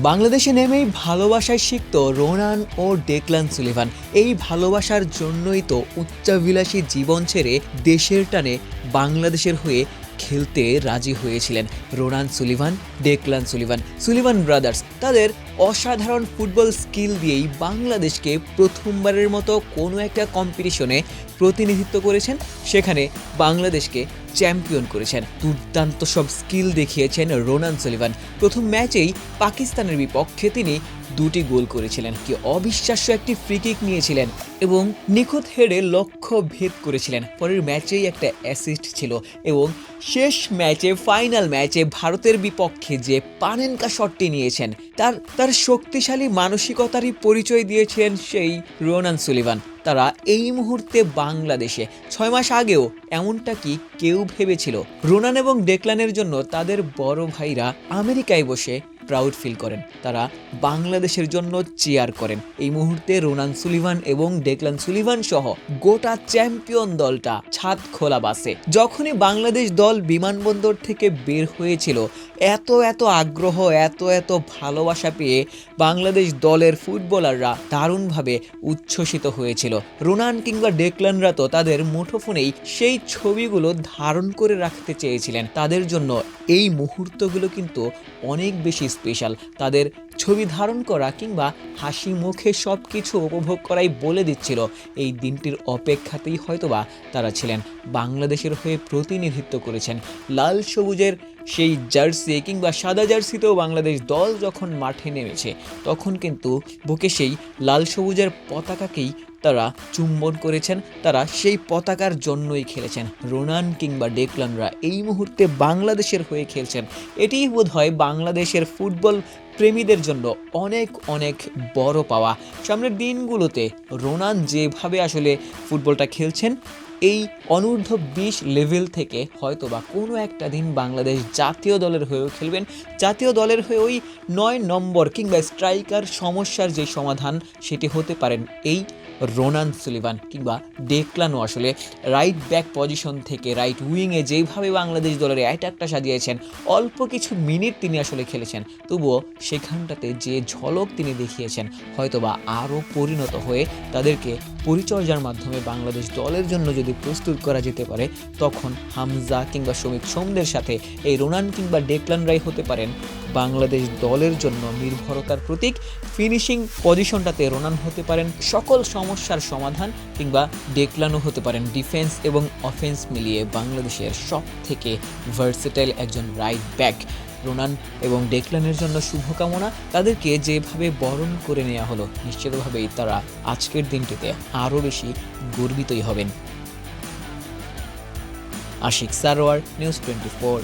বাংলাদেশে নেমেই ভালোবাসায় শিখত রোনান ও ডেকলান সুলিভান। এই ভালোবাসার জন্যই তো উচ্চাভিলাষী জীবন ছেড়ে দেশের টানে বাংলাদেশের হয়ে খেলতে রাজি হয়েছিলেন Ronan Sullivan, Declan Sullivan. Sullivan brothers তাদের অসাধারণ ফুটবল স্কিল দিয়েই বাংলাদেশকে প্রথমবারের মতো কোনো একটা কম্পিটিশনে প্রতিনিধিত্ব করেছেন, সেখানে বাংলাদেশকে চ্যাম্পিয়ন করেছেন। দুর্দান্ত সব স্কিল দেখিয়েছেন রোনান সুলিভান। প্রথম ম্যাচেই পাকিস্তানের বিপক্ষে তিনি 2টি গোল করেছিলেন। কি অবিশ্বাস্য একটি ফ্রি কিক নিয়েছিলেন এবং নিখুঁত হেডে লক্ষ্য ভেদ করেছিলেন। পরের ম্যাচেই একটা অ্যাসিস্ট ছিল এবং শেষ ম্যাচে, ফাইনাল ম্যাচে ভারতের বিপক্ষে যে পানেনকা শটটি নিয়েছেন, তার শক্তিশালী মানসিকতারই পরিচয় দিয়েছিলেন সেই রোনান সুলিভান। তারা এই মুহূর্তে বাংলাদেশে 6 মাস আগেও এমনটা কি কেউ ভেবেছিল? রোনান এবং ডেকলানের জন্য তাদের বড় ভাইরা আমেরিকায় বসে প্রাউড ফিল করেন, তারা বাংলাদেশের জন্য চিয়ার করেন। এই মুহূর্তে রোনান সুলিভান এবং ডেকলান সুলিভান সহ গোটা চ্যাম্পিয়ন দলটা ছাদ খোলা বাসে। যখনই বাংলাদেশ দল বিমানবন্দর থেকে বের হয়েছিল, এত আগ্রহ, এত ভালোবাসা পেয়ে বাংলাদেশ দলের ফুটবলাররা দারুণভাবে উচ্ছ্বসিত হয়েছিল। রোনান কিংবা ডেকলানরা তো তাদের মুঠোফোনেই সেই ছবিগুলো ধারণ করে রাখতে চেয়েছিলেন। তাদের জন্য এই মুহূর্তগুলো কিন্তু অনেক বেশি স্পেশাল। তাদের ছবি ধারণ করা কিংবা হাসি মুখে সব কিছু উপভোগ করাই বলে দিচ্ছিল এই দিনটির অপেক্ষাতেই হয়তোবা তারা ছিলেন। বাংলাদেশের হয়ে প্রতিনিধিত্ব করেছেন। লাল সবুজের সেই জার্সি কিংবা সাদা জার্সিতেও বাংলাদেশ দল যখন মাঠে নেমেছে, তখন কিন্তু বুকে সেই লাল সবুজের পতাকাকেই তারা চুম্বন করেছেন। তারা সেই পতাকার জন্যই খেলেছেন। রোনান কিংবা ডেকলানরা এই মুহূর্তে বাংলাদেশের হয়ে খেলছেন। এটিই বোধহয় বাংলাদেশের ফুটবল প্রেমীদের জন্য অনেক বড় পাওয়া। সামনের দিনগুলোতে রোনান যেভাবে আসলে ফুটবলটা খেলছেন, এই অনূর্ধ্ব 20 লেভেল থেকে হয়তোবা কোনো একটা দিন বাংলাদেশ জাতীয় দলের হয়েও খেলবেন। জাতীয় দলের হয়ে ওই 9 নম্বর কিংবা স্ট্রাইকার সমস্যার যে সমাধান, সেটি হতে পারেন এই রোনান সুলিভান কিংবা ডেকলানও। আসলে রাইট ব্যাক পজিশন থেকে রাইট উইংয়ে যেভাবে বাংলাদেশ দলের অ্যাটাকটা সাজিয়েছেন, অল্প কিছু মিনিট তিনি আসলে খেলেছেন, তবুও সেখানটাতে যে ঝলক তিনি দেখিয়েছেন, হয়তোবা আরও পরিণত হয়ে তাদেরকে পরিচর্যার মাধ্যমে বাংলাদেশ দলের জন্য যদি প্রস্তুত করা যেতে পারে, তখন হামজা কিংবা শমিত সোমদের সাথে এই রোনান কিংবা ডেকলানরাই হতে পারেন বাংলাদেশ দলের জন্য নির্ভরতার প্রতীক। ফিনিশিং পজিশনটাতে রোনান হতে পারেন সকল সমস্যার সমাধান, কিংবা ডেকলানও হতে পারেন ডিফেন্স এবং অফেন্স মিলিয়ে বাংলাদেশের সব থেকে ভার্সেটাইল একজন রাইট ব্যাক। রোনান এবং ডেকলানের জন্য শুভকামনা। তাদেরকে যেভাবে বরণ করে নেওয়া হলো, নিশ্চিতভাবেই তারা আজকের দিনটিতে আরও বেশি গর্বিতই হবেন। আশিক সারোয়ার, নিউজ 24।